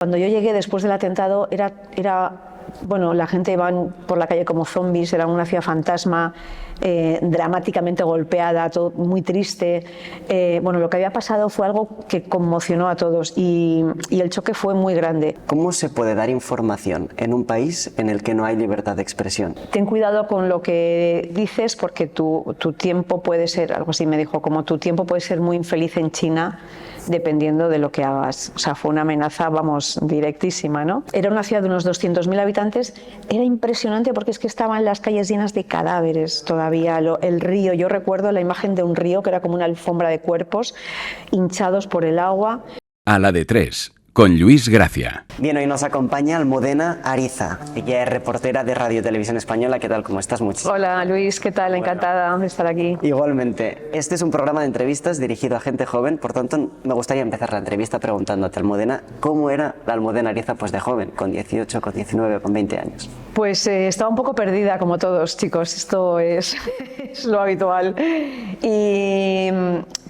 Cuando yo llegué después del atentado bueno, la gente iba por la calle como zombies, era una ciudad fantasma, dramáticamente golpeada, todo muy triste. Bueno, lo que había pasado fue algo que conmocionó a todos y el choque fue muy grande. ¿Cómo se puede dar información en un país en el que no hay libertad de expresión? Ten cuidado con lo que dices porque tu tiempo puede ser, algo así me dijo, como tu tiempo puede ser muy infeliz en China dependiendo de lo que hagas. O sea, fue una amenaza, vamos, directísima, ¿no? Era una ciudad de unos 200.000 habitantes, era impresionante porque es que estaban las calles llenas de cadáveres todavía, el río, yo recuerdo la imagen de un río que era como una alfombra de cuerpos hinchados por el agua. A la de tres, con Lluís Gracia. Bien, hoy nos acompaña Almudena Ariza. Ella es reportera de Radio Televisión Española. ¿Qué tal? ¿Cómo estás? Hola Luis, ¿qué tal? Encantada de estar aquí. Igualmente. Este es un programa de entrevistas dirigido a gente joven, por tanto me gustaría empezar la entrevista preguntándote, Almudena, ¿cómo era la Almudena Ariza pues de joven, con 18, con 19, con 20 años? Pues estaba un poco perdida como todos, chicos, esto es, es lo habitual. Y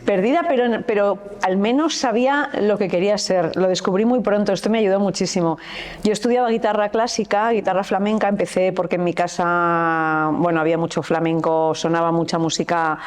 perdida, pero al menos sabía lo que quería ser. Lo descubrí muy pronto, esto me ayudó muchísimo. Yo estudiaba guitarra clásica, guitarra flamenca, empecé porque en mi casa, bueno, había mucho flamenco, sonaba mucha música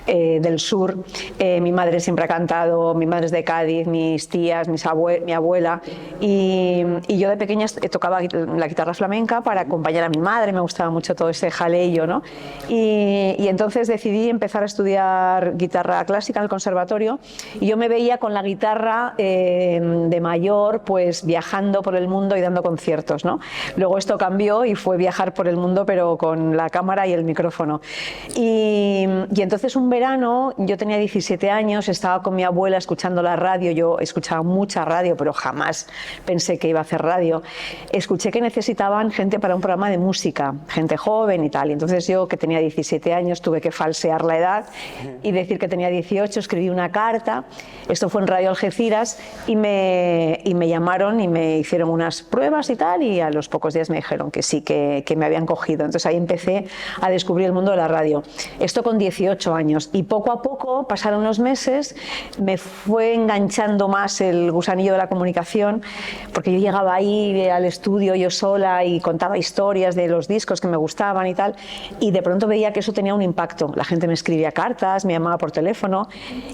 del sur. Mi madre siempre ha cantado, mi madre es de Cádiz, mis tías, mi abuela. Y yo de pequeña tocaba la guitarra flamenca para acompañar a mi madre, me gustaba mucho todo ese jaleillo, ¿no? Y entonces decidí empezar a estudiar guitarra clásica en el conservatorio y yo me veía con la guitarra de mayor, pues viajando por el mundo y dando conciertos, ¿no? Luego esto cambió y fue viajar por el mundo, pero con la cámara y el micrófono. Y entonces un verano, yo tenía 17 años, estaba con mi abuela escuchando la radio, yo escuchaba mucha radio, pero jamás pensé que iba a hacer radio. Escuché que necesitaban gente para un programa de música, gente joven y tal, y entonces yo, que tenía 17 años, tuve que falsear la edad y decir que tenía 18, escribí una carta, esto fue en Radio Algeciras, y me llamaron y me hicieron unas pruebas y tal, y a los pocos días me dijeron que sí, que me habían cogido. Entonces ahí empecé a descubrir el mundo de la radio. Esto con 18 años, y poco a poco, pasaron unos meses, me fue enganchando más el gusanillo de la comunicación, porque yo llegaba ahí al estudio yo sola y contaba historias de los discos que me gustaban y tal, y de pronto veía que eso tenía un impacto. La gente me escribía cartas, me llamaba por teléfono,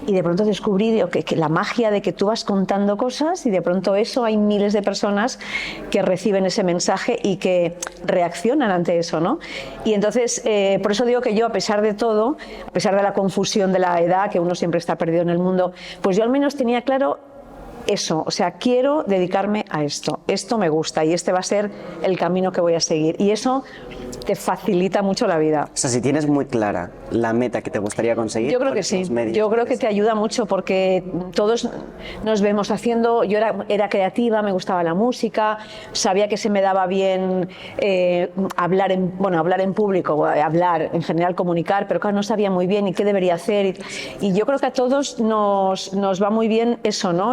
y de pronto descubrí que la magia de que tú vas contando cosas y de pronto eso hay miles de personas que reciben ese mensaje y que reaccionan ante eso, ¿no? Y entonces, por eso digo que yo, a pesar de todo, a pesar de la confusión de la edad, que uno siempre está perdido en el mundo, pues yo al menos tenía claro eso, o sea, quiero dedicarme a esto me gusta y este va a ser el camino que voy a seguir, y eso te facilita mucho la vida. O sea, si tienes muy clara la meta que te gustaría conseguir, yo creo que sí, yo creo que te ayuda mucho porque todos nos vemos haciendo, yo era creativa, me gustaba la música, sabía que se me daba bien hablar en público, hablar en general, comunicar, pero claro, no sabía muy bien y qué debería hacer, y yo creo que a todos nos va muy bien eso, ¿no?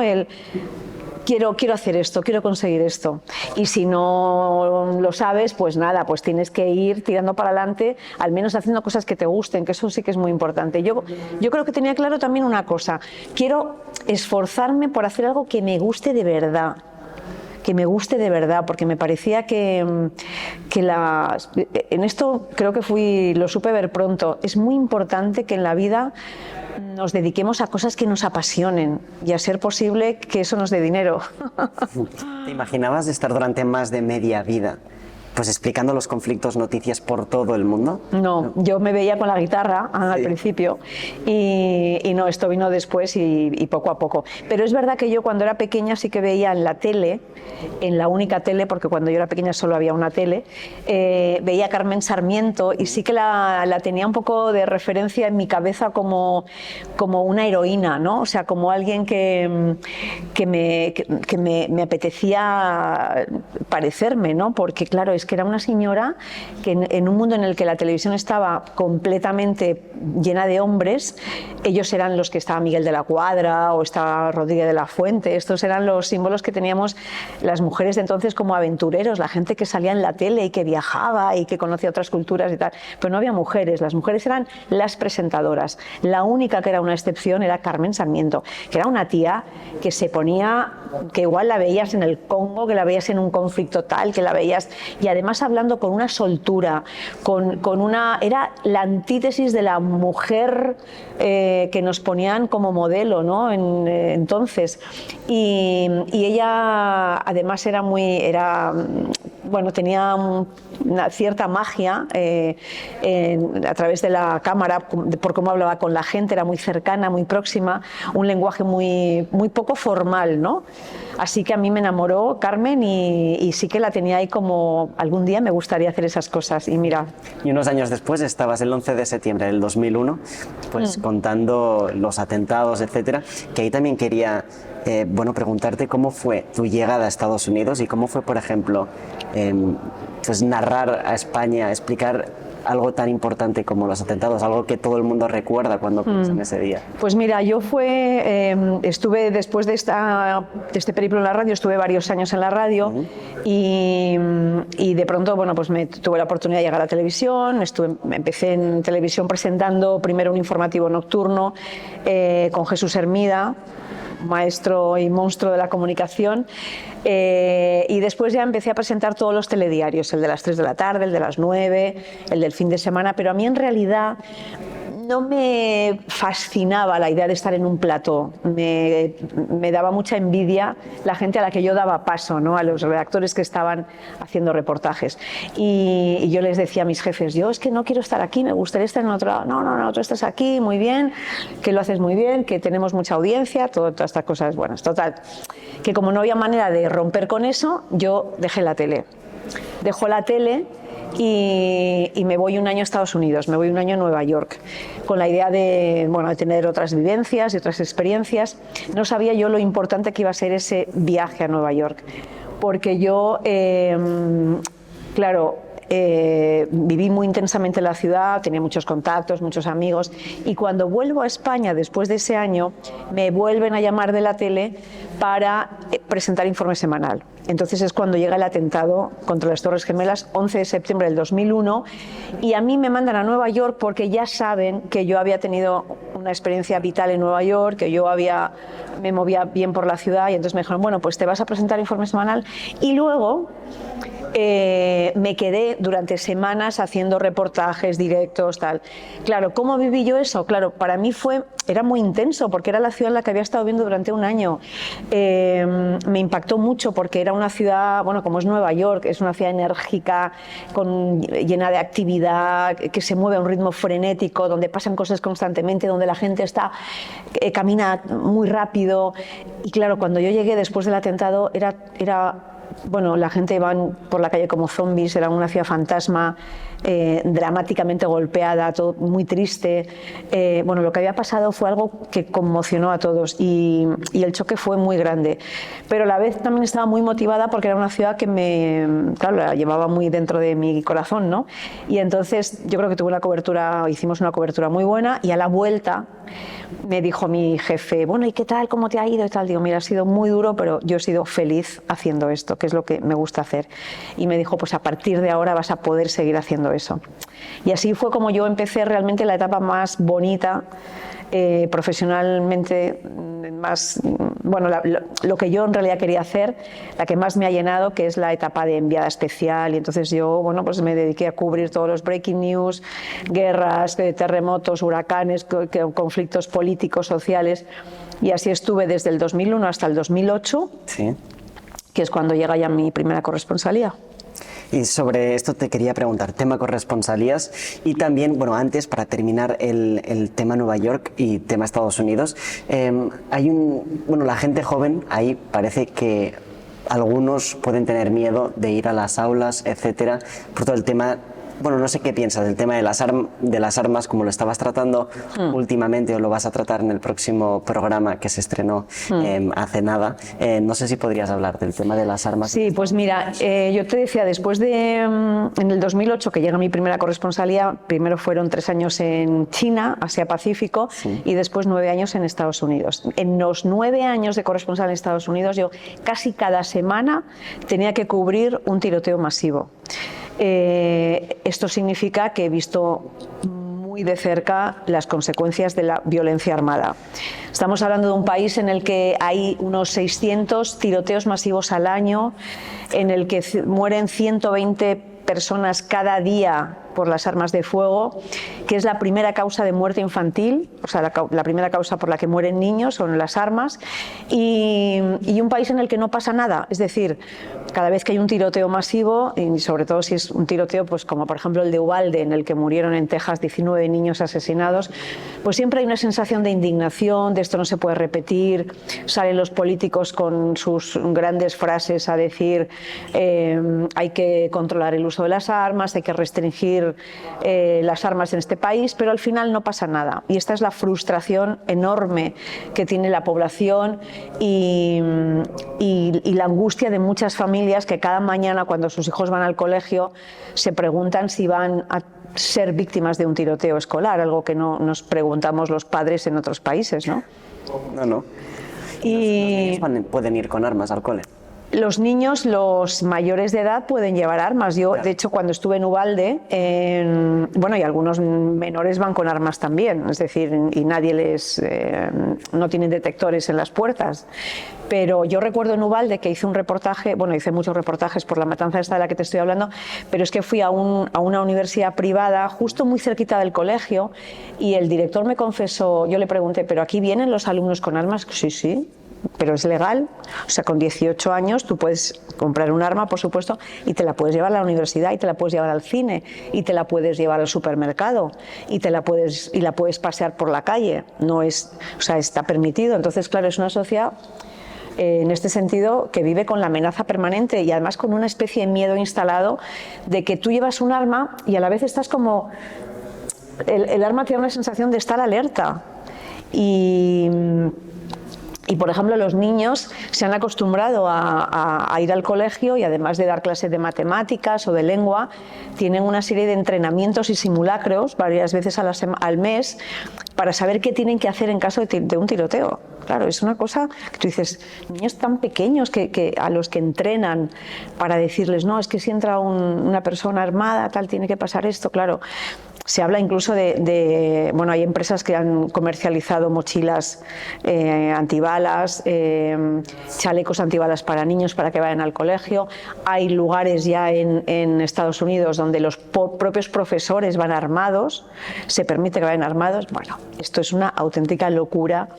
Quiero hacer esto, quiero conseguir esto. Y si no lo sabes, pues nada, pues tienes que ir tirando para adelante, al menos haciendo cosas que te gusten, que eso sí que es muy importante. Yo creo que tenía claro también una cosa, quiero esforzarme por hacer algo que me guste de verdad. Porque me parecía que en esto creo que lo supe ver pronto, es muy importante que en la vida nos dediquemos a cosas que nos apasionen y a ser posible que eso nos dé dinero. ¿Te imaginabas estar durante más de media vida pues explicando los conflictos, noticias por todo el mundo? No, yo me veía con la guitarra al principio y no, esto vino después y poco a poco. Pero es verdad que yo cuando era pequeña sí que veía en la tele, en la única tele, porque cuando yo era pequeña solo había una tele, veía a Carmen Sarmiento y sí que la tenía un poco de referencia en mi cabeza como una heroína, ¿no? O sea, como alguien que me apetecía parecerme, ¿no? Porque claro, es es que era una señora que en un mundo en el que la televisión estaba completamente llena de hombres, ellos eran los que estaba Miguel de la Cuadra o estaba Rodríguez de la Fuente, estos eran los símbolos que teníamos las mujeres de entonces como aventureros, la gente que salía en la tele y que viajaba y que conocía otras culturas y tal, pero no había mujeres, las mujeres eran las presentadoras. La única que era una excepción era Carmen Sarmiento, que era una tía que se ponía, que igual la veías en el Congo, que la veías en un conflicto tal, que la veías, y además hablando con una soltura, con una, era la antítesis de la mujer que nos ponían como modelo, ¿no? Entonces, y ella además era bueno, tenía una cierta magia a través de la cámara, por cómo hablaba con la gente, era muy cercana, muy próxima, un lenguaje muy poco formal, ¿no? Así que a mí me enamoró Carmen y sí que la tenía ahí como algún día me gustaría hacer esas cosas, y mira. Y unos años después estabas el 11 de septiembre del 2001, pues contando los atentados, etcétera, que ahí también quería bueno, preguntarte cómo fue tu llegada a Estados Unidos y cómo fue, por ejemplo, pues narrar a España, explicar algo tan importante como los atentados, algo que todo el mundo recuerda cuando piensa en ese día. Pues mira, yo estuve después de este periplo en la radio, estuve varios años en la radio y de pronto, bueno, pues tuve la oportunidad de llegar a la televisión, empecé en televisión presentando primero un informativo nocturno con Jesús Hermida, maestro y monstruo de la comunicación, y después ya empecé a presentar todos los telediarios, el de las 3 de la tarde, el de las 9, el del fin de semana, pero a mí en realidad no me fascinaba la idea de estar en un plató, me daba mucha envidia la gente a la que yo daba paso, ¿no? A los redactores que estaban haciendo reportajes, y yo les decía a mis jefes, yo es que no quiero estar aquí, me gustaría estar en otro lado. No, tú estás aquí, muy bien, que lo haces muy bien, que tenemos mucha audiencia, todas estas cosas buenas. Total, que como no había manera de romper con eso, yo dejé la tele. Dejo la tele y me voy un año a Estados Unidos, me voy un año a Nueva York, con la idea de, bueno, de tener otras vivencias y otras experiencias. No sabía yo lo importante que iba a ser ese viaje a Nueva York, porque yo, claro, viví muy intensamente en la ciudad, tenía muchos contactos, muchos amigos, y cuando vuelvo a España después de ese año me vuelven a llamar de la tele para presentar informe semanal. Entonces es cuando llega el atentado contra las Torres Gemelas, 11 de septiembre del 2001, y a mí me mandan a Nueva York porque ya saben que yo había tenido una experiencia vital en Nueva York, que yo me movía bien por la ciudad, y entonces me dijeron, bueno, pues te vas a presentar informe semanal, y luego me quedé durante semanas haciendo reportajes, directos, tal. Claro, ¿cómo viví yo eso? Claro, para mí era muy intenso porque era la ciudad en la que había estado viviendo durante un año. Me impactó mucho porque era una ciudad, bueno, como es Nueva York, es una ciudad enérgica, llena de actividad, que se mueve a un ritmo frenético, donde pasan cosas constantemente, donde la gente camina muy rápido. Y claro, cuando yo llegué después del atentado bueno, la gente iba por la calle como zombies, era una ciudad fantasma, dramáticamente golpeada, todo muy triste. Bueno, lo que había pasado fue algo que conmocionó a todos y el choque fue muy grande. Pero a la vez también estaba muy motivada porque era una ciudad que claro, la llevaba muy dentro de mi corazón, ¿no? Y entonces yo creo que hicimos una cobertura muy buena, y a la vuelta me dijo mi jefe, bueno, ¿y qué tal? ¿Cómo te ha ido? Y tal. Digo, mira, ha sido muy duro, pero yo he sido feliz haciendo esto, que es lo que me gusta hacer. Y me dijo, pues a partir de ahora vas a poder seguir haciendo eso. Y así fue como yo empecé realmente la etapa más bonita, profesionalmente, más, bueno, lo que yo en realidad quería hacer, la que más me ha llenado, que es la etapa de enviada especial. Y entonces yo, bueno, pues me dediqué a cubrir todos los breaking news, guerras, terremotos, huracanes, conflictos políticos, sociales, y así estuve desde el 2001 hasta el 2008, sí, que es cuando llega ya mi primera corresponsalía. Y sobre esto te quería preguntar, tema corresponsalías, y también, bueno, antes, para terminar el tema Nueva York y tema Estados Unidos, bueno, la gente joven, ahí parece que algunos pueden tener miedo de ir a las aulas, etcétera, por todo el tema Bueno, no sé qué piensas del tema de las armas, como lo estabas tratando últimamente o lo vas a tratar en el próximo programa que se estrenó hace nada. No sé si podrías hablar del tema de las armas. Sí, pues mira, yo te decía, después de, en el 2008, que llega mi primera corresponsalía, primero fueron 3 años en China, Asia-Pacífico, y después 9 años en Estados Unidos. En los 9 años de corresponsal en Estados Unidos, yo casi cada semana tenía que cubrir un tiroteo masivo. Esto significa que he visto muy de cerca las consecuencias de la violencia armada. Estamos hablando de un país en el que hay unos 600 tiroteos masivos al año, en el que mueren 120 personas cada día por las armas de fuego, que es la primera causa de muerte infantil, o sea, la primera causa por la que mueren niños son las armas, y un país en el que no pasa nada. Es decir, cada vez que hay un tiroteo masivo, y sobre todo si es un tiroteo pues como por ejemplo el de Uvalde, en el que murieron en Texas 19 niños asesinados, pues siempre hay una sensación de indignación, de esto no se puede repetir. Salen los políticos con sus grandes frases a decir hay que controlar el uso de las armas, hay que restringir las armas en este país, pero al final no pasa nada. Y esta es la frustración enorme que tiene la población y la angustia de muchas familias que cada mañana cuando sus hijos van al colegio se preguntan si van a ser víctimas de un tiroteo escolar, algo que no nos preguntamos los padres en otros países, ¿no? No. Y Los niños pueden ir con armas al cole. Los niños, los mayores de edad, pueden llevar armas. Yo, de hecho, cuando estuve en Uvalde, bueno, y algunos menores van con armas también, es decir, y nadie no tienen detectores en las puertas. Pero yo recuerdo en Uvalde que hice un reportaje, bueno, hice muchos reportajes por la matanza esta de la que te estoy hablando, pero es que fui a una universidad privada, justo muy cerquita del colegio, y el director me confesó, yo le pregunté, ¿pero aquí vienen los alumnos con armas? Sí. Pero es legal, o sea, con 18 años tú puedes comprar un arma, por supuesto, y te la puedes llevar a la universidad, y te la puedes llevar al cine, y te la puedes llevar al supermercado, y la puedes pasear por la calle. No es, o sea, está permitido. Entonces, claro, es una sociedad en este sentido que vive con la amenaza permanente y además con una especie de miedo instalado de que tú llevas un arma y a la vez estás como el arma te da una sensación de estar alerta. Y, por ejemplo, los niños se han acostumbrado a ir al colegio y además de dar clases de matemáticas o de lengua, tienen una serie de entrenamientos y simulacros varias veces al mes para saber qué tienen que hacer en caso de un tiroteo. Claro, es una cosa que tú dices, niños tan pequeños que a los que entrenan para decirles, no, es que si entra una persona armada, tal, tiene que pasar esto, claro. Se habla incluso bueno, hay empresas que han comercializado mochilas antibalas, chalecos antibalas para niños para que vayan al colegio. Hay lugares ya en Estados Unidos donde los propios profesores van armados, se permite que vayan armados. Bueno, esto es una auténtica locura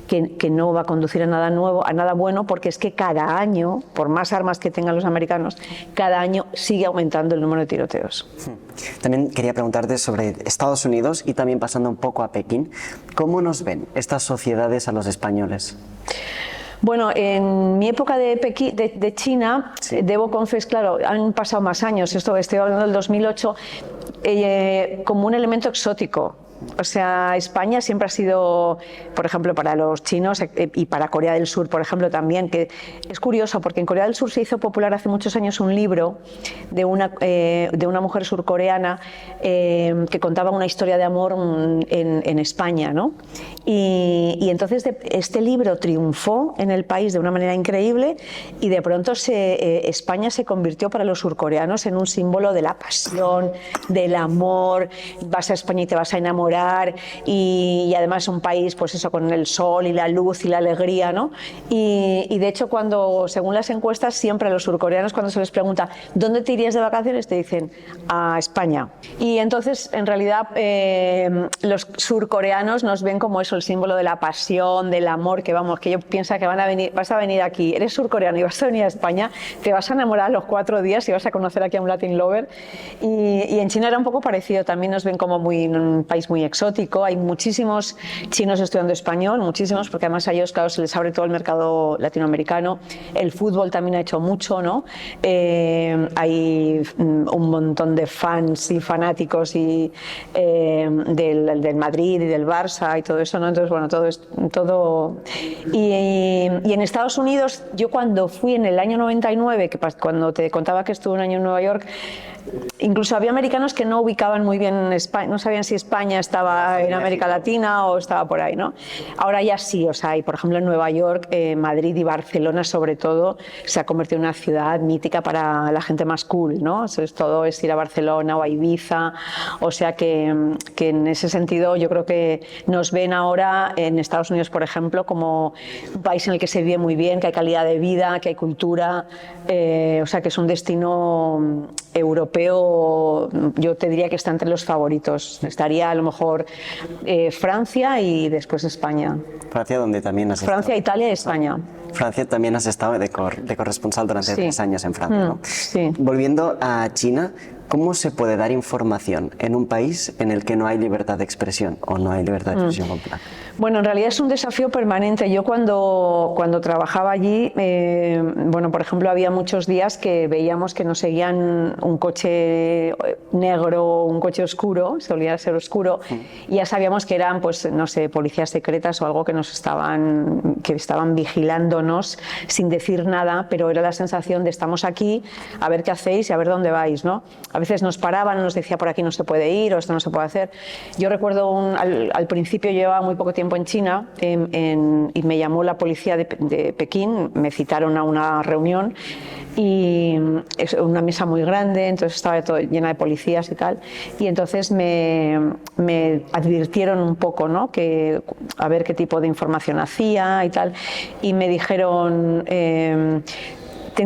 que no va a conducir a nada nuevo, a nada bueno, porque es que cada año, por más armas que tengan los americanos, cada año sigue aumentando el número de tiroteos. También quería preguntarte sobre Estados Unidos y también pasando un poco a Pekín. ¿Cómo nos ven estas sociedades a los españoles? Bueno, en mi época de China, sí, debo confesar, claro, han pasado más años, estoy hablando del 2008, como un elemento exótico. O sea, España siempre ha sido, por ejemplo, para los chinos y para Corea del Sur, por ejemplo, también, que es curioso porque en Corea del Sur se hizo popular hace muchos años un libro de una mujer surcoreana que contaba una historia de amor en España, ¿no? Y entonces este libro triunfó en el país de una manera increíble y de pronto España se convirtió para los surcoreanos en un símbolo de la pasión, del amor. Vas a España y te vas a enamorar y además un país, pues eso, con el sol y la luz y la alegría, ¿no? Y de hecho, según las encuestas, siempre a los surcoreanos cuando se les pregunta ¿dónde te irías de vacaciones? Te dicen a España. Y entonces, en realidad, los surcoreanos nos ven como eso, el símbolo de la pasión, del amor, que ellos piensan que vas a venir aquí, eres surcoreano y vas a venir a España, te vas a enamorar a los 4 días y vas a conocer aquí a un Latin lover. Y en China era un poco parecido, también nos ven como un país muy muy exótico. Hay muchísimos chinos estudiando español, muchísimos, porque además a ellos, claro, se les abre todo el mercado latinoamericano. El fútbol también ha hecho mucho, ¿no? Hay un montón de fans y fanáticos y, del Madrid y del Barça y todo eso, ¿no? Entonces, bueno, todo. Y en Estados Unidos, yo cuando fui en el año 99, cuando te contaba que estuve un año en Nueva York, incluso había americanos que no ubicaban muy bien España, no sabían si España estaba en América Latina o estaba por ahí, ¿no? Ahora ya sí, o sea, y por ejemplo en Nueva York, Madrid y Barcelona sobre todo, se ha convertido en una ciudad mítica para la gente más cool, ¿no? Todo es ir a Barcelona o a Ibiza, o sea que en ese sentido yo creo que nos ven ahora en Estados Unidos, por ejemplo, como un país en el que se vive muy bien, que hay calidad de vida, que hay cultura, o sea que es un destino europeo, yo te diría que está entre los favoritos. Estaría a lo mejor Francia y después España. Francia, donde también has estado. Francia, Italia y España. Francia también has estado de corresponsal durante 3 años en Francia, ¿no? Sí. Volviendo a China, ¿cómo se puede dar información en un país en el que no hay libertad de expresión o no hay libertad de expresión completa? Bueno, en realidad es un desafío permanente. Yo cuando trabajaba allí, bueno, por ejemplo, había muchos días que veíamos que nos seguían un coche negro, un coche oscuro, solía ser oscuro, y ya sabíamos que eran, pues, no sé, policías secretas o algo que estaban vigilándonos sin decir nada, pero era la sensación de estamos aquí, a ver qué hacéis y a ver dónde vais, ¿no? A veces nos paraban, nos decía por aquí no se puede ir o esto no se puede hacer. Yo recuerdo al principio llevaba muy poco tiempo en China y me llamó la policía de Pekín, me citaron a una reunión y es una mesa muy grande, entonces estaba todo llena de policías y tal, y entonces me advirtieron un poco, ¿no? Que a ver qué tipo de información hacía y tal, y me dijeron ten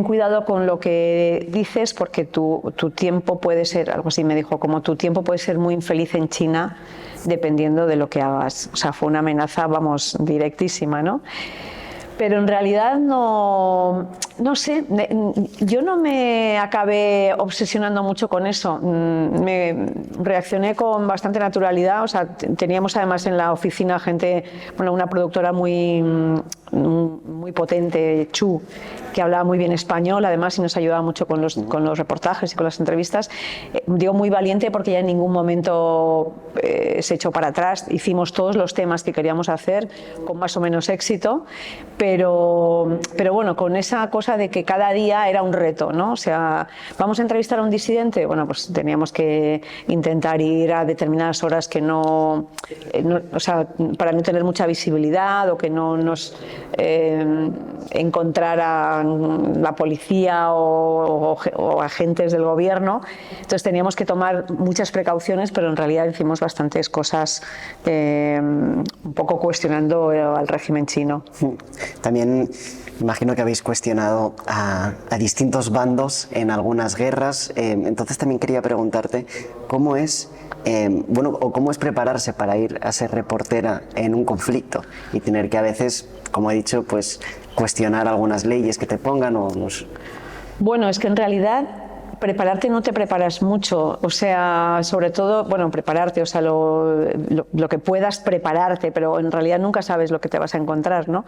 cuidado con lo que dices porque tu tiempo puede ser, algo así me dijo, como tu tiempo puede ser muy infeliz en China dependiendo de lo que hagas. O sea, fue una amenaza, vamos, directísima, ¿no? Pero en realidad no sé, yo no me acabé obsesionando mucho con eso. Me reaccioné con bastante naturalidad. O sea, teníamos además en la oficina gente, bueno, una productora muy potente, Chu, que hablaba muy bien español, además, y nos ayudaba mucho con los reportajes y con las entrevistas. Digo muy valiente porque ya en ningún momento se echó para atrás. Hicimos todos los temas que queríamos hacer con más o menos éxito, pero bueno, con esa cosa de que cada día era un reto, ¿no? O sea, vamos a entrevistar a un disidente, bueno, pues teníamos que intentar ir a determinadas horas que o sea, para no tener mucha visibilidad o que no nos encontrara la policía o agentes del gobierno. Entonces teníamos que tomar muchas precauciones, pero en realidad hicimos bastantes cosas un poco cuestionando al régimen chino. También imagino que habéis cuestionado a distintos bandos en algunas guerras, entonces también quería preguntarte cómo es cómo es prepararse para ir a ser reportera en un conflicto y tener que a veces, como he dicho, pues cuestionar algunas leyes que te pongan o los... Bueno, es que en realidad prepararte no te preparas mucho, o sea, sobre todo, bueno, prepararte, o sea, lo que puedas prepararte, pero en realidad nunca sabes lo que te vas a encontrar, ¿no?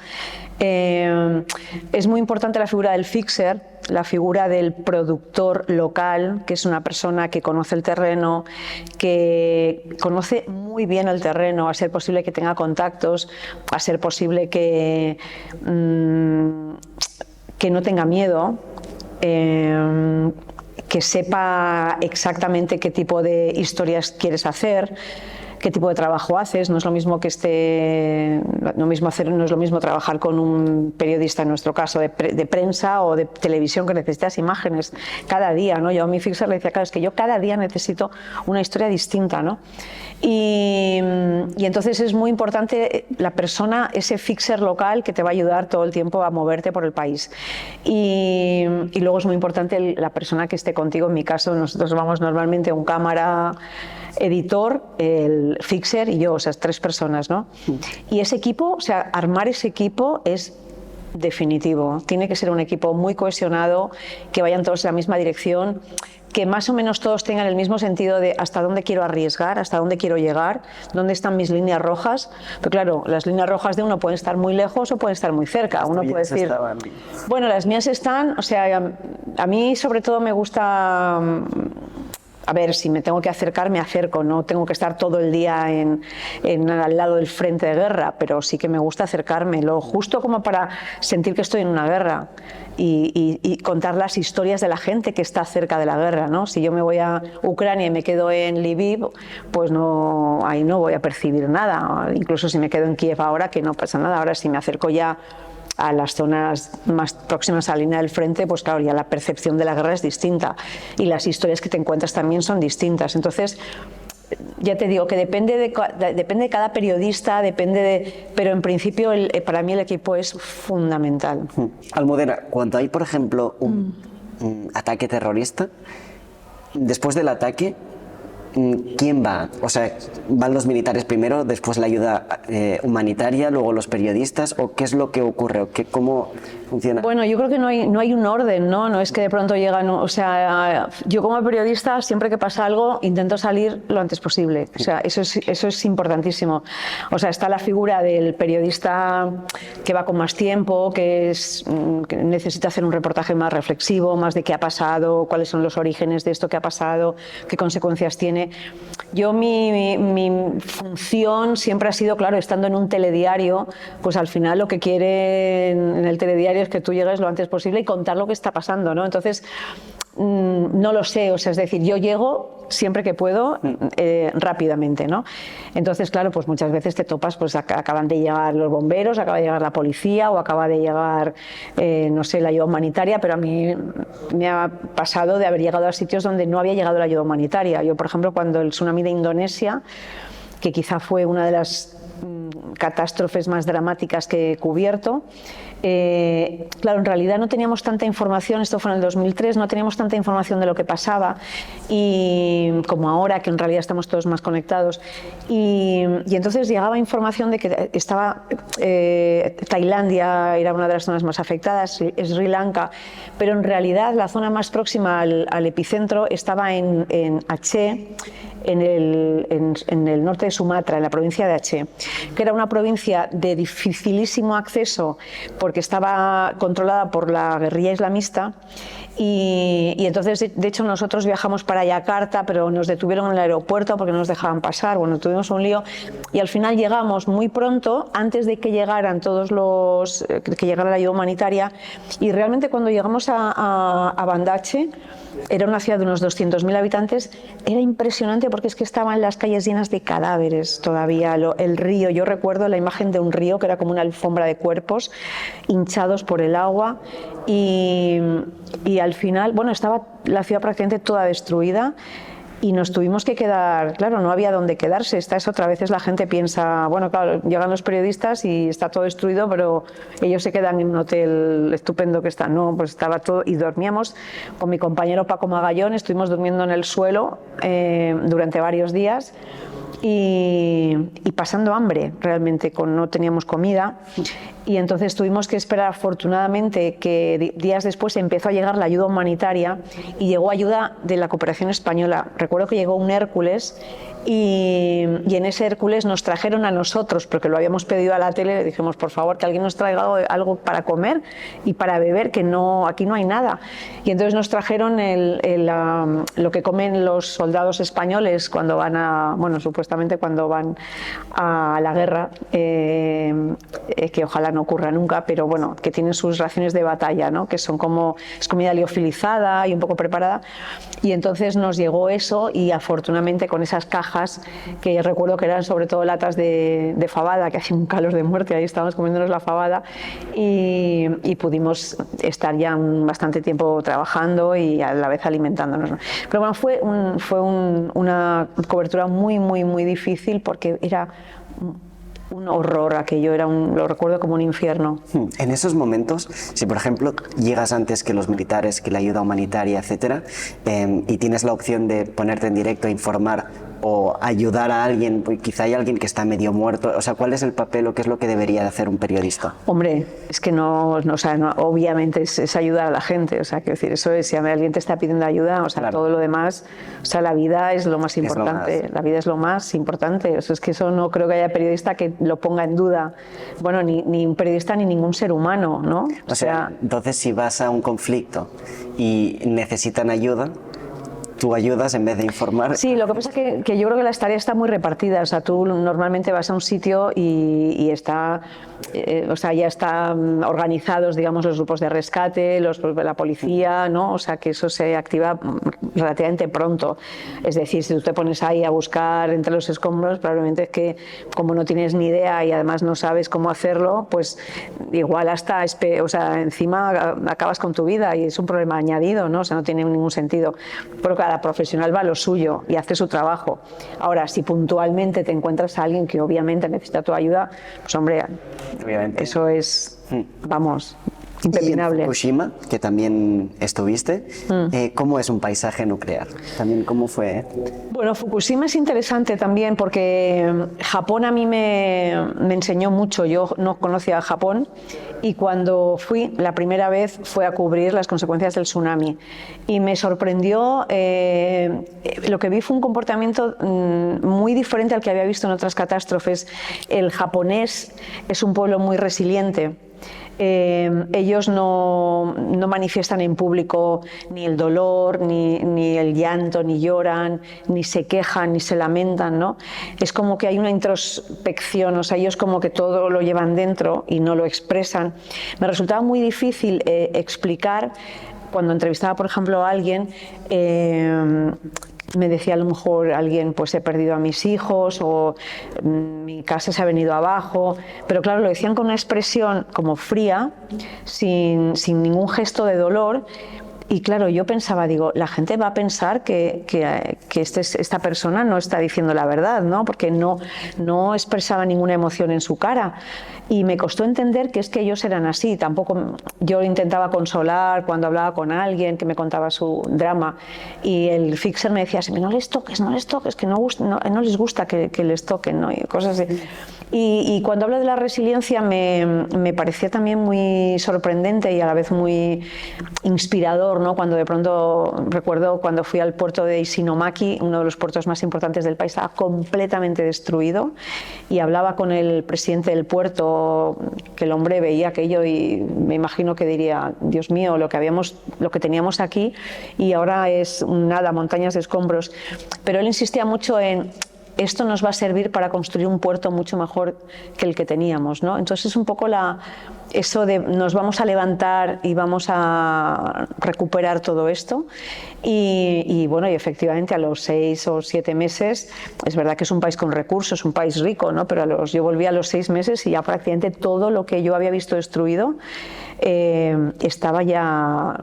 Es muy importante la figura del fixer, la figura del productor local, que es una persona que conoce el terreno, que conoce muy bien el terreno, a ser posible que tenga contactos, a ser posible que no tenga miedo, que sepa exactamente qué tipo de historias quieres hacer, qué tipo de trabajo haces. No es lo mismo no es lo mismo trabajar con un periodista, en nuestro caso, de prensa o de televisión, que necesitas imágenes cada día, ¿no? Yo a mi fixer le decía, claro, es que yo cada día necesito una historia distinta, ¿no? Y entonces es muy importante la persona, ese fixer local que te va a ayudar todo el tiempo a moverte por el país. Y luego es muy importante la persona que esté contigo. En mi caso, nosotros vamos normalmente un cámara, editor, el fixer y yo, o sea, 3 personas, ¿no? Y ese equipo, o sea, armar ese equipo es definitivo. Tiene que ser un equipo muy cohesionado, que vayan todos en la misma dirección. que más o menos todos tengan el mismo sentido de hasta dónde quiero arriesgar, hasta dónde quiero llegar, dónde están mis líneas rojas. Pero claro, las líneas rojas de uno pueden estar muy lejos o pueden estar muy cerca. Uno puede decir, bueno, las mías están, o sea, a mí sobre todo me gusta... A ver, si me tengo que acercar, me acerco, no tengo que estar todo el día al lado del frente de guerra, pero sí que me gusta acercarme, lo justo como para sentir que estoy en una guerra y contar las historias de la gente que está cerca de la guerra, ¿no? Si yo me voy a Ucrania y me quedo en Lviv, pues no, ahí no voy a percibir nada, incluso si me quedo en Kiev ahora, que no pasa nada. Ahora si me acerco ya a las zonas más próximas a la línea del frente, pues claro, ya la percepción de la guerra es distinta y las historias que te encuentras también son distintas. Entonces, ya te digo que depende de cada periodista, pero en principio para mí el equipo es fundamental. Almudena, cuando hay, por ejemplo, un ataque terrorista, después del ataque, ¿quién va? O sea, ¿van los militares primero, después la ayuda humanitaria, luego los periodistas? ¿O qué es lo que ocurre? ¿Cómo funciona? Bueno, yo creo que no hay un orden, ¿no? No es que de pronto llegan... O sea, yo como periodista, siempre que pasa algo, intento salir lo antes posible. O sea, eso es importantísimo. O sea, está la figura del periodista que va con más tiempo, que necesita hacer un reportaje más reflexivo, más de qué ha pasado, cuáles son los orígenes de esto que ha pasado, qué consecuencias tiene. Yo mi función siempre ha sido, claro, estando en un telediario, pues al final lo que quieren en el telediario es que tú llegues lo antes posible y contar lo que está pasando, ¿no? Entonces, no lo sé, o sea, es decir, yo llego siempre que puedo rápidamente, ¿no? Entonces, claro, pues muchas veces te topas, pues acaban de llegar los bomberos, acaba de llegar la policía o acaba de llegar, no sé, la ayuda humanitaria, pero a mí me ha pasado de haber llegado a sitios donde no había llegado la ayuda humanitaria. Yo, por ejemplo, cuando el tsunami de Indonesia, que quizá fue una de las catástrofes más dramáticas que he cubierto, claro, en realidad no teníamos tanta información, esto fue en el 2003, no teníamos tanta información de lo que pasaba y como ahora que en realidad estamos todos más conectados y entonces llegaba información de que estaba Tailandia era una de las zonas más afectadas, Sri Lanka, pero en realidad la zona más próxima al epicentro estaba en Aceh, en el norte de Sumatra, en la provincia de Aceh, que era una provincia de dificilísimo acceso porque estaba controlada por la guerrilla islamista y entonces de hecho nosotros viajamos para Yakarta, pero nos detuvieron en el aeropuerto porque no nos dejaban pasar, bueno, tuvimos un lío y al final llegamos muy pronto, antes de que llegaran que llegara la ayuda humanitaria, y realmente cuando llegamos a Banda Aceh, era una ciudad de unos 200.000 habitantes, era impresionante porque es que estaban las calles llenas de cadáveres todavía, el río, yo recuerdo la imagen de un río que era como una alfombra de cuerpos hinchados por el agua y al final, bueno, estaba la ciudad prácticamente toda destruida y nos tuvimos que quedar, claro, no había dónde quedarse. Esta es otra vez, la gente piensa, bueno, claro, llegan los periodistas y está todo destruido, pero ellos se quedan en un hotel estupendo que está. No, pues estaba todo, y dormíamos con mi compañero Paco Magallón, estuvimos durmiendo en el suelo durante varios días y pasando hambre, realmente, no teníamos comida. Y entonces tuvimos que esperar, afortunadamente, que días después empezó a llegar la ayuda humanitaria y llegó ayuda de la cooperación española. Recuerdo que llegó un Hércules y en ese Hércules nos trajeron a nosotros, porque lo habíamos pedido a la tele, le dijimos, por favor, que alguien nos traiga algo para comer y para beber, que no, aquí no hay nada. Y entonces nos trajeron lo que comen los soldados españoles cuando van bueno, supuestamente cuando van a la guerra, que ojalá no ocurra nunca, pero bueno, que tienen sus raciones de batalla, ¿no? Que son es comida liofilizada y un poco preparada, y entonces nos llegó eso y afortunadamente con esas cajas, que recuerdo que eran sobre todo latas de fabada, que hacía un calor de muerte, ahí estábamos comiéndonos la fabada y pudimos estar ya bastante tiempo trabajando y a la vez alimentándonos, ¿no? Pero bueno, fue una cobertura muy, muy, muy difícil porque era un horror aquello, lo recuerdo como un infierno. En esos momentos, si por ejemplo llegas antes que los militares, que la ayuda humanitaria, etcétera, y tienes la opción de ponerte en directo e informar o ayudar a alguien, pues quizá hay alguien que está medio muerto, o sea, ¿cuál es el papel o qué es lo que debería de hacer un periodista? Hombre, es que o sea, obviamente es ayudar a la gente, o sea, quiero decir, eso es, si alguien te está pidiendo ayuda, o sea, claro, todo lo demás, o sea, la vida es lo más importante, la vida es lo más importante, o sea, es que eso no creo que haya periodista que lo ponga en duda, bueno, ni un periodista ni ningún ser humano, ¿no? O sea, entonces si vas a un conflicto y necesitan ayuda, tú ayudas en vez de informar. Sí, lo que pasa es que yo creo que las tareas están muy repartidas. O sea, tú normalmente vas a un sitio y está, o sea, ya están organizados, digamos, los grupos de rescate, la policía, ¿no? O sea, que eso se activa relativamente pronto. Es decir, si tú te pones ahí a buscar entre los escombros, probablemente es que como no tienes ni idea y además no sabes cómo hacerlo, pues igual hasta, o sea, encima acabas con tu vida y es un problema añadido, ¿no? O sea, no tiene ningún sentido. Pero cada profesional va a lo suyo y hace su trabajo. Ahora, si puntualmente te encuentras a alguien que obviamente necesita tu ayuda, pues hombre, obviamente, eso es, vamos, impepinable. Y en Fukushima, que también estuviste, ¿cómo es un paisaje nuclear? También, ¿cómo fue? Bueno, Fukushima es interesante también porque Japón a mí me enseñó mucho. Yo no conocía a Japón y cuando fui la primera vez fue a cubrir las consecuencias del tsunami y me sorprendió, lo que vi fue un comportamiento muy diferente al que había visto en otras catástrofes. El japonés es un pueblo muy resiliente. Ellos no manifiestan en público ni el dolor, ni el llanto, ni lloran, ni se quejan, ni se lamentan, ¿no? Es como que hay una introspección, o sea, ellos como que todo lo llevan dentro y no lo expresan. Me resultaba muy difícil explicar, cuando entrevistaba, por ejemplo, a alguien, me decía a lo mejor alguien, pues he perdido a mis hijos o mi casa se ha venido abajo, pero claro, lo decían con una expresión como fría, sin ningún gesto de dolor. Y claro, yo pensaba, digo, la gente va a pensar que esta persona no está diciendo la verdad, ¿no? Porque no expresaba ninguna emoción en su cara. Y me costó entender que es que ellos eran así. Tampoco yo intentaba consolar cuando hablaba con alguien que me contaba su drama. Y el fixer me decía, no les toques, que no les gusta que les toquen, ¿no? Y cosas así. Y cuando hablo de la resiliencia me parecía también muy sorprendente y a la vez muy inspirador, ¿no? Cuando de pronto, recuerdo cuando fui al puerto de Isinomaki, uno de los puertos más importantes del país, estaba completamente destruido y hablaba con el presidente del puerto, que el hombre veía aquello y me imagino que diría, Dios mío, lo que teníamos aquí y ahora es nada, montañas de escombros. Pero él insistía mucho en esto nos va a servir para construir un puerto mucho mejor que el que teníamos, ¿no? Entonces es un poco eso de nos vamos a levantar y vamos a recuperar todo esto y bueno, y efectivamente a los 6 o 7 meses, es verdad que es un país con recursos, un país rico, ¿no? Pero yo volví a los 6 meses y ya prácticamente todo lo que yo había visto destruido estaba ya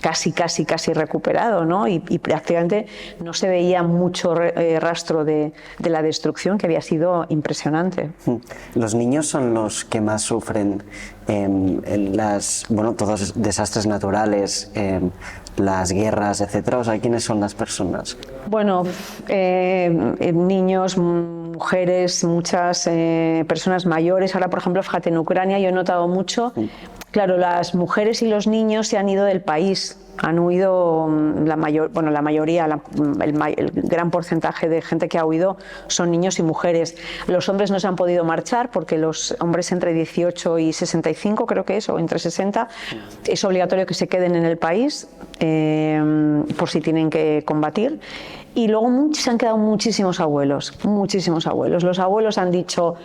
casi recuperado, ¿no? Y prácticamente no se veía mucho rastro de la destrucción, que había sido impresionante. Los niños son los que más sufren en todos los desastres naturales, las guerras, etcétera. O sea, ¿quiénes son las personas? Bueno, niños, mujeres, muchas personas mayores. Ahora, por ejemplo, fíjate, en Ucrania yo he notado mucho. Claro, las mujeres y los niños se han ido del país, han huido, la mayoría, el gran porcentaje de gente que ha huido son niños y mujeres. Los hombres no se han podido marchar porque los hombres entre 18 y 65, creo que es, o entre 60, es obligatorio que se queden en el país por si tienen que combatir. Y luego se han quedado muchísimos abuelos. Los abuelos han dicho,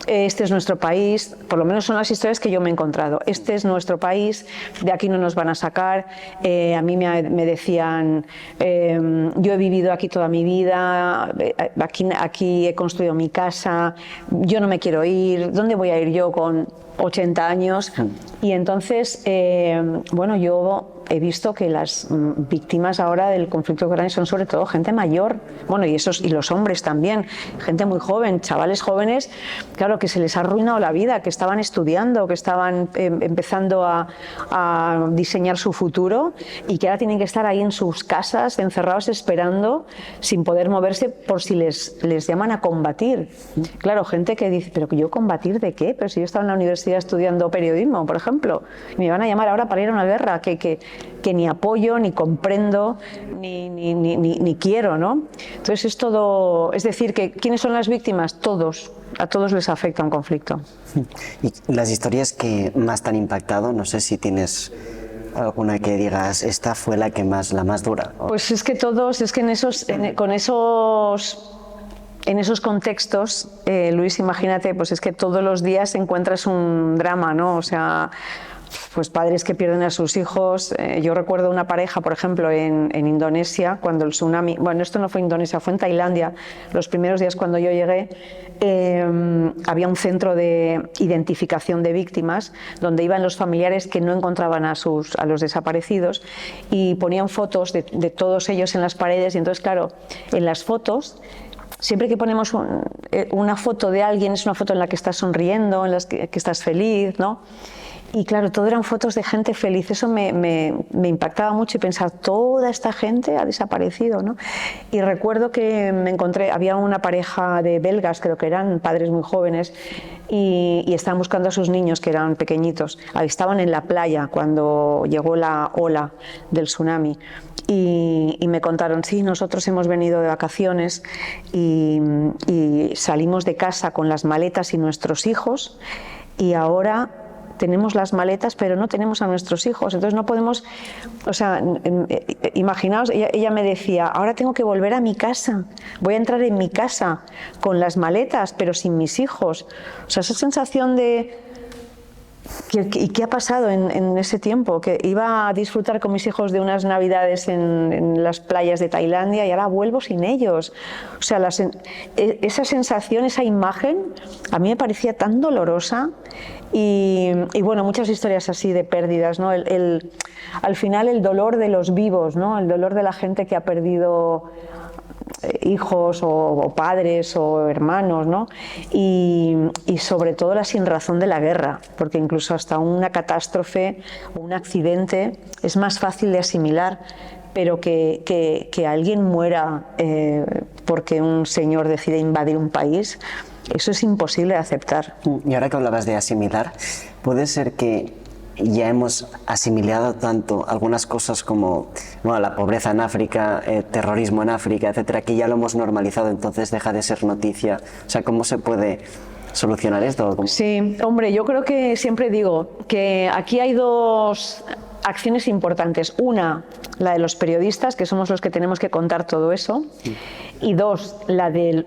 este es nuestro país, por lo menos son las historias que yo me he encontrado, este es nuestro país, de aquí no nos van a sacar. A mí me decían, yo he vivido aquí toda mi vida, aquí he construido mi casa, yo no me quiero ir, ¿dónde voy a ir yo con 80 años? Y entonces, bueno, yo he visto que las víctimas ahora del conflicto ucraniano son sobre todo gente mayor, bueno, y los hombres también, gente muy joven, chavales jóvenes, claro, que se les ha arruinado la vida, que estaban estudiando, que estaban empezando a diseñar su futuro y que ahora tienen que estar ahí en sus casas, encerrados, esperando, sin poder moverse por si les llaman a combatir. Claro, gente que dice, ¿pero yo combatir de qué? Pero si yo estaba en la universidad estudiando periodismo, por ejemplo, y me van a llamar ahora para ir a una guerra que ni apoyo, ni comprendo, ni quiero, ¿no? Entonces es todo, es decir, que ¿quiénes son las víctimas? Todos, a todos les afecta un conflicto. Y las historias que más te han impactado, no sé si tienes alguna que digas, esta fue la más dura. Pues es que todos, es que en esos contextos, Luis, imagínate, pues es que todos los días encuentras un drama, ¿no? O sea, pues padres que pierden a sus hijos. Yo recuerdo una pareja, por ejemplo, en Indonesia, cuando el tsunami, bueno, esto no fue Indonesia, fue en Tailandia, los primeros días cuando yo llegué, había un centro de identificación de víctimas donde iban los familiares que no encontraban a los desaparecidos y ponían fotos de todos ellos en las paredes y entonces, claro, en las fotos, siempre que ponemos una foto de alguien, es una foto en la que estás sonriendo, en la que estás feliz, ¿no? Y claro, todo eran fotos de gente feliz. Eso me impactaba mucho y pensar, toda esta gente ha desaparecido, ¿no? Y recuerdo que me encontré, había una pareja de belgas, creo que eran padres muy jóvenes, y estaban buscando a sus niños que eran pequeñitos. Estaban en la playa cuando llegó la ola del tsunami. Y me contaron, sí, nosotros hemos venido de vacaciones y salimos de casa con las maletas y nuestros hijos y ahora tenemos las maletas pero no tenemos a nuestros hijos, entonces no podemos, o sea, imaginaos, ella me decía, ahora tengo que volver a mi casa, voy a entrar en mi casa con las maletas pero sin mis hijos, o sea, esa sensación de ¿y qué ha pasado en ese tiempo? Que iba a disfrutar con mis hijos de unas navidades en las playas de Tailandia y ahora vuelvo sin ellos. O sea, esa sensación, esa imagen, a mí me parecía tan dolorosa y bueno, muchas historias así de pérdidas, ¿no? Al final el dolor de los vivos, ¿no? El dolor de la gente que ha perdido hijos o padres o hermanos, ¿no? Y sobre todo la sinrazón de la guerra, porque incluso hasta una catástrofe o un accidente es más fácil de asimilar, pero que alguien muera porque un señor decide invadir un país, eso es imposible de aceptar. Y ahora que hablabas de asimilar, puede ser que ya hemos asimilado tanto algunas cosas como bueno, la pobreza en África, terrorismo en África, etcétera, que ya lo hemos normalizado, entonces deja de ser noticia. O sea, ¿cómo se puede solucionar esto? Sí, hombre, yo creo que siempre digo que aquí hay dos acciones importantes. Una, la de los periodistas, que somos los que tenemos que contar todo eso. Y dos, la de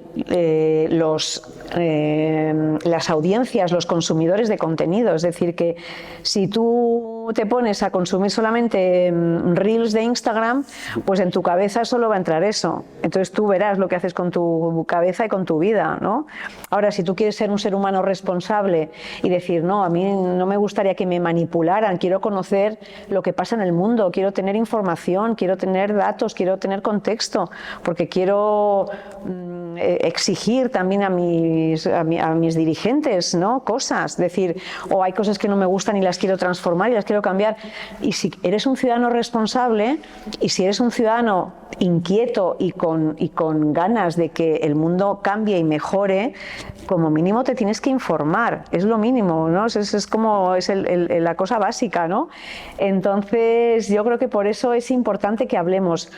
las audiencias, los consumidores de contenido. Es decir, que si tú te pones a consumir solamente reels de Instagram, pues en tu cabeza solo va a entrar eso. Entonces tú verás lo que haces con tu cabeza y con tu vida, ¿no? Ahora, si tú quieres ser un ser humano responsable y decir, no, a mí no me gustaría que me manipularan, quiero conocer lo que pasa en el mundo, quiero tener información, quiero tener datos, quiero tener contexto, porque quiero exigir también a mis dirigentes, ¿no? Cosas, decir, o hay cosas que no me gustan y las quiero transformar y las quiero cambiar. Y si eres un ciudadano responsable y si eres un ciudadano inquieto y con ganas de que el mundo cambie y mejore, como mínimo te tienes que informar, es lo mínimo, ¿no? Es como la cosa básica, ¿no? Entonces yo creo que por eso es importante que hablemos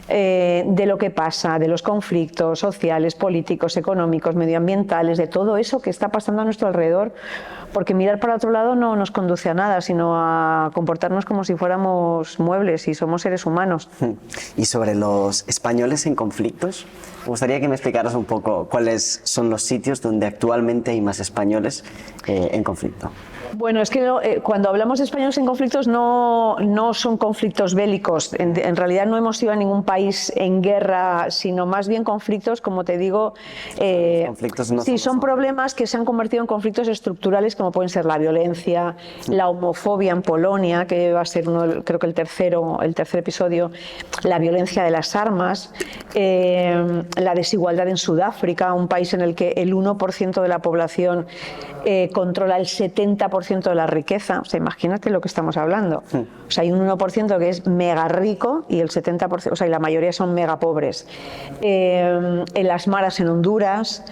de lo que pasa, de los conflictos sociales, políticos, económicos, medioambientales, de todo eso que está pasando a nuestro alrededor, porque mirar para otro lado no nos conduce a nada, sino a comportarnos como si fuéramos muebles y somos seres humanos. Y sobre los españoles en conflictos, me gustaría que me explicaras un poco cuáles son los sitios donde actualmente hay más españoles en conflicto. Bueno, es que cuando hablamos de españoles en conflictos no son conflictos bélicos. En realidad no hemos ido a ningún país en guerra, sino más bien conflictos, como te digo, conflictos no sí, son problemas que se han convertido en conflictos estructurales, como pueden ser la violencia, la homofobia en Polonia, que va a ser creo que el tercer episodio, la violencia de las armas, la desigualdad en Sudáfrica, un país en el que el 1% de la población controla el 70% de la riqueza. O sea, imagínate lo que estamos hablando. O sea, hay un 1% que es mega rico y el 70%, o sea, y la mayoría son mega pobres. En las maras en Honduras,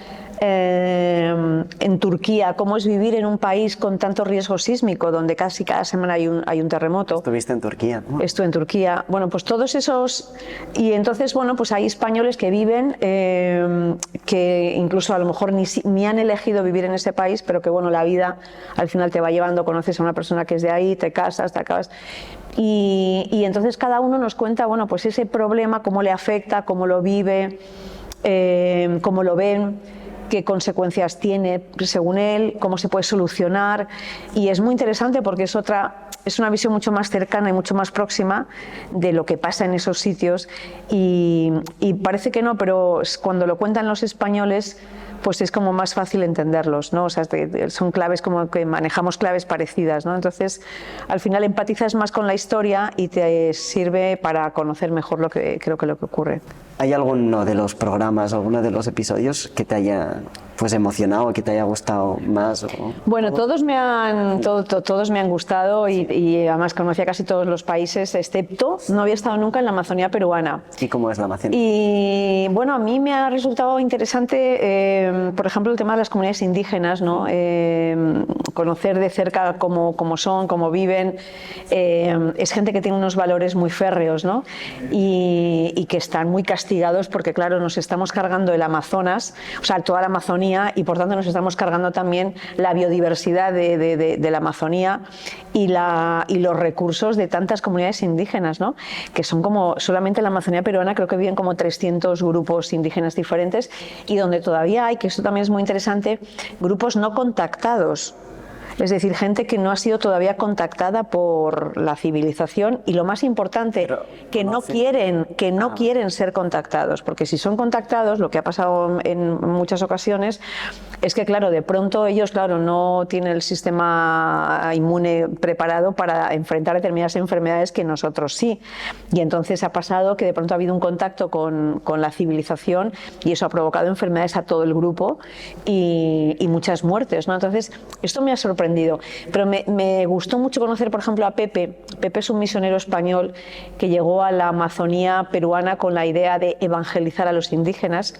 en Turquía, cómo es vivir en un país con tanto riesgo sísmico, donde casi cada semana hay un terremoto. Estuviste en Turquía, ¿no? Estuve en Turquía. Bueno, pues todos esos... Y entonces, bueno, pues hay españoles que viven, que incluso a lo mejor ni han elegido vivir en ese país, pero que, bueno, la vida al final te va llevando, conoces a una persona que es de ahí, te casas, te acabas... Y entonces cada uno nos cuenta, bueno, pues ese problema, cómo le afecta, cómo lo vive, cómo lo ven, qué consecuencias tiene según él, cómo se puede solucionar, y es muy interesante porque es una visión mucho más cercana y mucho más próxima de lo que pasa en esos sitios, y parece que no, pero cuando lo cuentan los españoles pues es como más fácil entenderlos, ¿no? O sea, son claves como que manejamos claves parecidas, ¿no? Entonces, al final empatizas más con la historia y te sirve para conocer mejor lo que ocurre. ¿Hay alguno de los programas, alguno de los episodios que te haya pues emocionado, que te haya gustado más? Bueno, todos me han gustado y además conocía casi todos los países, excepto no había estado nunca en la Amazonía peruana. ¿Y cómo es la Amazonía? Y bueno, a mí me ha resultado interesante, por ejemplo, el tema de las comunidades indígenas, ¿no? Conocer de cerca cómo son, cómo viven. Es gente que tiene unos valores muy férreos, ¿no? Y que están muy castigados porque, claro, nos estamos cargando el Amazonas, o sea, toda la Amazonía, y por tanto nos estamos cargando también la biodiversidad de la Amazonía y los recursos de tantas comunidades indígenas, ¿no? Que son como, solamente en la Amazonía peruana creo que viven como 300 grupos indígenas diferentes, y donde todavía hay, que esto también es muy interesante, grupos no contactados. Es decir, gente que no ha sido todavía contactada por la civilización, y lo más importante, que no quieren ser contactados, porque si son contactados, lo que ha pasado en muchas ocasiones es que, claro, de pronto ellos, claro, no tienen el sistema inmune preparado para enfrentar determinadas enfermedades que nosotros sí, y entonces ha pasado que de pronto ha habido un contacto con la civilización y eso ha provocado enfermedades a todo el grupo y muchas muertes, ¿no? Entonces, esto me ha sorprendido. Pero me gustó mucho conocer, por ejemplo, a Pepe. Pepe es un misionero español que llegó a la Amazonía peruana con la idea de evangelizar a los indígenas,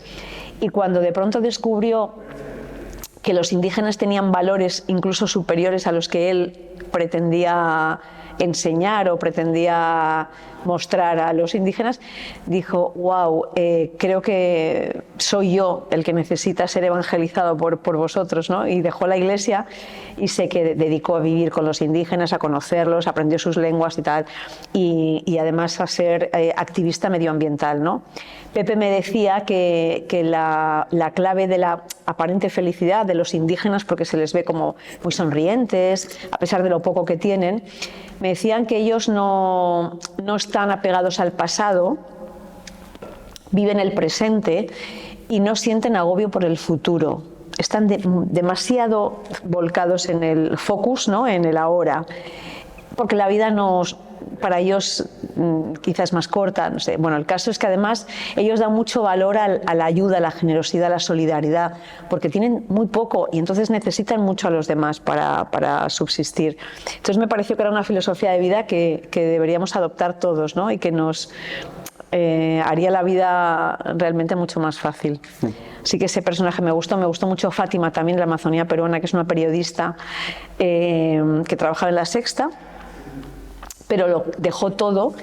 y cuando de pronto descubrió que los indígenas tenían valores incluso superiores a los que él pretendía enseñar o pretendía mostrar a los indígenas, dijo: wow, creo que soy yo el que necesita ser evangelizado por vosotros, ¿no? Y dejó la iglesia y se dedicó a vivir con los indígenas, a conocerlos, aprendió sus lenguas y tal, y además a ser activista medioambiental, ¿no? Pepe me decía que la clave de la aparente felicidad de los indígenas, porque se les ve como muy sonrientes, a pesar de lo poco que tienen, me decían que ellos no están apegados al pasado, viven el presente y no sienten agobio por el futuro. Están demasiado volcados en el focus, ¿no? En el ahora, porque la vida para ellos quizás más corta, no sé. Bueno, el caso es que además ellos dan mucho valor a la ayuda, a la generosidad, a la solidaridad, porque tienen muy poco y entonces necesitan mucho a los demás para subsistir. Entonces me pareció que era una filosofía de vida que deberíamos adoptar todos, ¿no? Y que nos haría la vida realmente mucho más fácil. Así que ese personaje me gustó mucho Fátima también, de la Amazonía peruana, que es una periodista que trabajaba en La Sexta, pero lo dejó todo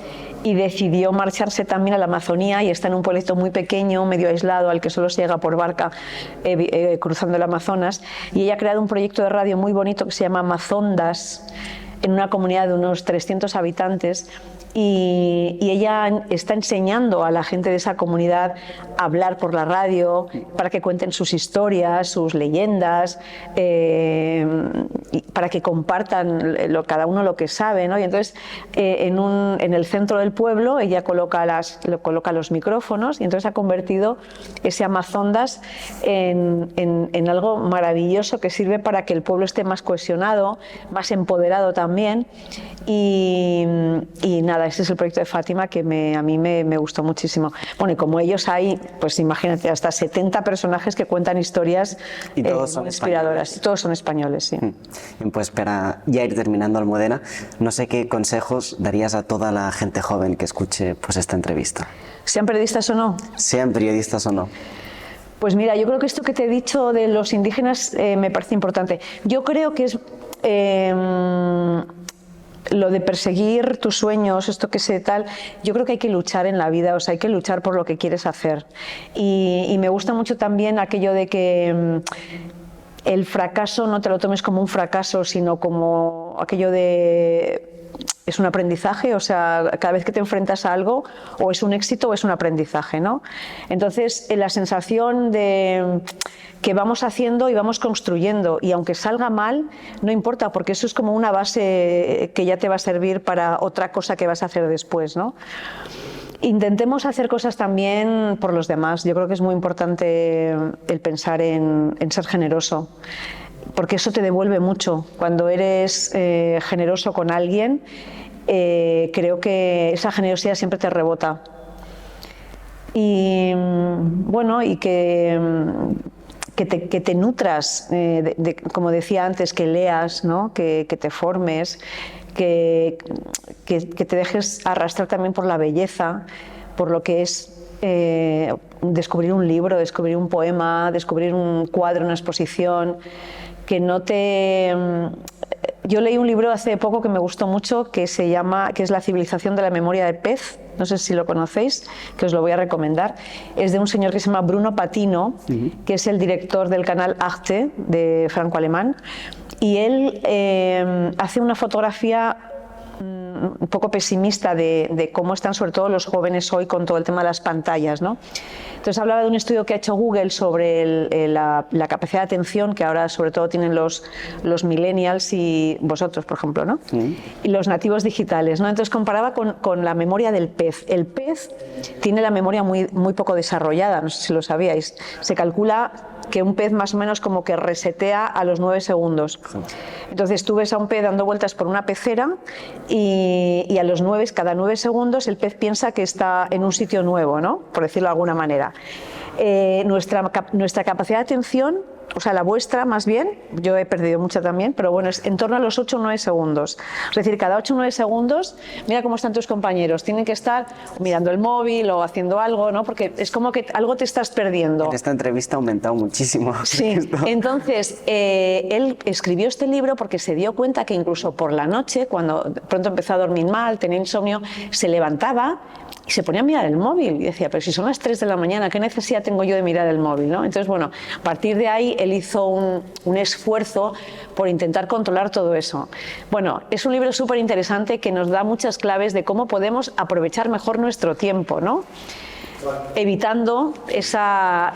y decidió marcharse también a la Amazonía, y está en un pueblito muy pequeño, medio aislado, al que solo se llega por barca cruzando el Amazonas, y ella ha creado un proyecto de radio muy bonito que se llama Amazondas, en una comunidad de unos 300 habitantes, y ella está enseñando a la gente de esa comunidad a hablar por la radio, para que cuenten sus historias, sus leyendas, para que compartan cada uno lo que sabe, ¿no? Y entonces en el centro del pueblo ella coloca los micrófonos y entonces ha convertido ese Amazondas en algo maravilloso que sirve para que el pueblo esté más cohesionado, más empoderado también. Y nada, ese es el proyecto de Fátima que a mí me gustó muchísimo. Bueno, y como ellos hay, pues imagínate, hasta 70 personajes que cuentan historias y todos son inspiradoras. Españoles. Todos son españoles, sí. Pues para ya ir terminando, Almudena, no sé qué consejos darías a toda la gente joven que escuche pues esta entrevista. Sean periodistas o no. Sean periodistas o no. Pues mira, yo creo que esto que te he dicho de los indígenas me parece importante. Yo creo que es lo de perseguir tus sueños, esto que sé tal, yo creo que hay que luchar en la vida, o sea, hay que luchar por lo que quieres hacer. Y me gusta mucho también aquello de que el fracaso no te lo tomes como un fracaso, sino como aquello de... Es un aprendizaje, o sea, cada vez que te enfrentas a algo, o es un éxito o es un aprendizaje, ¿no? Entonces, la sensación de que vamos haciendo y vamos construyendo, y aunque salga mal, no importa, porque eso es como una base que ya te va a servir para otra cosa que vas a hacer después, ¿no? Intentemos hacer cosas también por los demás. Yo creo que es muy importante el pensar en ser generoso, porque eso te devuelve mucho. Cuando eres generoso con alguien, creo que esa generosidad siempre te rebota. Y bueno, y que te nutras, como decía antes, que leas, ¿no? que te formes, que te dejes arrastrar también por la belleza, por lo que es descubrir un libro, descubrir un poema, descubrir un cuadro, una exposición, que no te... Yo leí un libro hace poco que me gustó mucho, que es La civilización de la memoria del pez, no sé si lo conocéis, que os lo voy a recomendar. Es de un señor que se llama Bruno Patino, que es el director del canal Arte de franco-alemán, y él hace una fotografía un poco pesimista de cómo están sobre todo los jóvenes hoy con todo el tema de las pantallas, ¿no? Entonces hablaba de un estudio que ha hecho Google sobre la capacidad de atención que ahora sobre todo tienen los millennials y vosotros, por ejemplo, ¿no? Y los nativos digitales, ¿no? Entonces comparaba con la memoria del pez. El pez tiene la memoria muy poco desarrollada, no sé si lo sabíais. Se calcula que un pez más o menos como que resetea a los 9 segundos. Entonces tú ves a un pez dando vueltas por una pecera y a los cada 9 segundos el pez piensa que está en un sitio nuevo, ¿no? Por decirlo de alguna manera. Nuestra capacidad de atención, o sea, la vuestra más bien, yo he perdido mucha también, pero bueno, es en torno a los 8 o 9 segundos. Es decir, cada 8 o 9 segundos, mira cómo están tus compañeros, tienen que estar mirando el móvil o haciendo algo, ¿no? Porque es como que algo te estás perdiendo. En esta entrevista ha aumentado muchísimo. Sí, entonces él escribió este libro porque se dio cuenta que incluso por la noche, cuando pronto empezó a dormir mal, tenía insomnio, se levantaba y se ponía a mirar el móvil y decía, pero si son las 3 de la mañana, ¿qué necesidad tengo yo de mirar el móvil, ¿no? Entonces, bueno, a partir de ahí él hizo un esfuerzo por intentar controlar todo eso. Bueno, es un libro súper interesante que nos da muchas claves de cómo podemos aprovechar mejor nuestro tiempo, ¿no? Evitando esa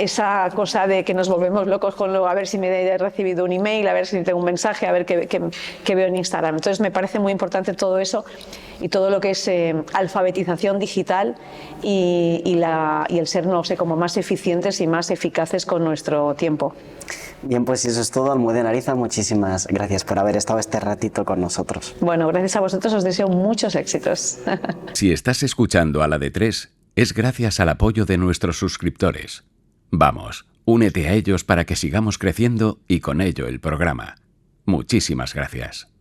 cosa de que nos volvemos locos con a ver si me he recibido un email, a ver si tengo un mensaje, a ver qué veo en Instagram. Entonces me parece muy importante todo eso y todo lo que es alfabetización digital y el ser, no sé, como más eficientes y más eficaces con nuestro tiempo. Bien, pues eso es todo, Almudena Ariza. Muchísimas gracias por haber estado este ratito con nosotros. Bueno, gracias a vosotros, os deseo muchos éxitos. Si estás escuchando a la de 3, es gracias al apoyo de nuestros suscriptores. Vamos, únete a ellos para que sigamos creciendo y con ello el programa. Muchísimas gracias.